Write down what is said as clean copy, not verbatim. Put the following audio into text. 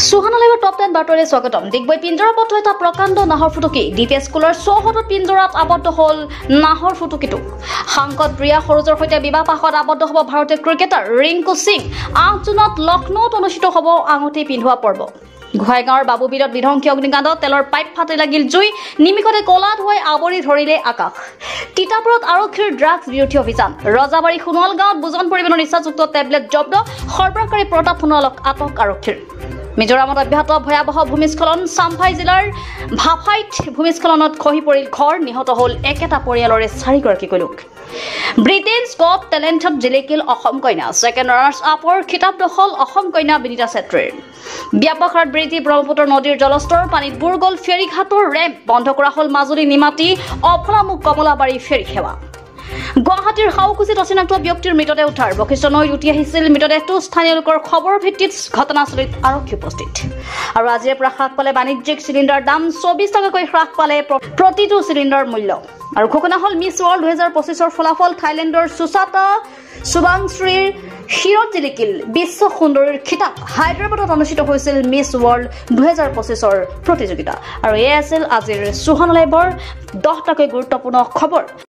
সুহানালাইৰ top 10 বাতৰি স্বাগতম। ডিগবৈ পিঞ্জৰাবদ্ধ এটা প্ৰকাণ্ড নাহৰ ফুটুকি ডিপিএছ স্কুলৰ চৌহদত পিঞ্জৰাত আবদ্ধ হ'ল নাহৰ ফুটুকিটো। সাংসদ প্ৰিয়া সৰোজৰ সৈতে বিবাহপাশত আবদ্ধ হ'ব ভাৰতীয় ক্ৰিকেটাৰ ৰিংকু সিং। 8 জুনত লক্ষ্ণৌত অনুষ্ঠিত হ'ব আঙুঠি পিন্ধোৱা পৰ্ব। গোহাইগাঁৱৰ বাবুবিলত বিধ্বংসী অগ্নিকাণ্ডত তেলৰ পাইপ ফাটি লাগিল জুই, নিমিষতে কলা ধুৱাই আৱৰি ধৰিলে আকাশ। তিতাবৰত আৰক্ষীৰ ড্ৰাগছ বিৰোধী অভিযান। ৰজাবাৰী সোণোৱাল গাঁৱত বুজন পৰিমাণৰ নিচাযুক্ত টেবলেট জব্দ, সৰবৰাহকাৰী প্ৰতাপ সোণোৱালক আটক আৰক্ষীৰ। মিজোৰামত অব্যাহত ভয়াৱহ ভূমিস্খলন। চাম্ফাই জিলাৰ ভাফাইত ভূমিস্খলনত খহি পৰিল ঘৰ, নিহত হ'ল একেটা পৰিয়ালৰে 4গৰাকী লোক। ব্ৰিটেইনছ গট টেলেণ্টত জিলিকিল অসম কন্যা। ছেকেণ্ড ৰানাৰ্ছ আপৰ খিতাপ দখল অসম কন্যা বিনীতা চেত্ৰীৰ। ব্যাপক হাৰত বৃদ্ধি ব্ৰহ্মপুত্ৰ নদীৰ জলস্তৰ, পানীত বুৰ গ'ল ফেৰীঘাটৰ ৰেম্প, বন্ধ কৰা হ'ল মাজুলী নিমাতী অফলামুখ কমলাবাৰী ফেৰী সেৱা। গুৱাহাটীৰ হাউকুছিত অচিনাক্ত ব্যক্তিৰ মৃতদেহ উদ্ধাৰ। বশিষ্ঠ নৈত উটি আহিছিল মৃতদেহটো। স্থানীয় লোকৰ খবৰৰ ভিত্তিত ঘটনাস্থলীত আৰক্ষী উপস্থিত। আৰু আজিৰে পৰা হ্ৰাস পালে বাণিজ্যিক চিলিণ্ডাৰ দাম। 24 টকাকৈ হ্ৰাস পালে প্ৰতিটো চিলিণ্ডাৰ মূল্য। আৰু ঘোষণা হ'ল মিছ ৱৰ্ল্ড 2025ৰ ফলাফল। থাইলেণ্ডৰ সুচাতা সুবাংশ্ৰীৰ শিৰত জিলিকিল বিশ্ব সুন্দৰীৰ খিতাপ। হায়দৰাবাদত অনুষ্ঠিত হৈছিল মিছ ৱৰ্ল্ড 2025ৰ প্ৰতিযোগিতা। আৰু এয়া আছিল আজিৰ সুহানা লাইভৰ 10টাকৈ গুৰুত্বপূৰ্ণ খবৰ।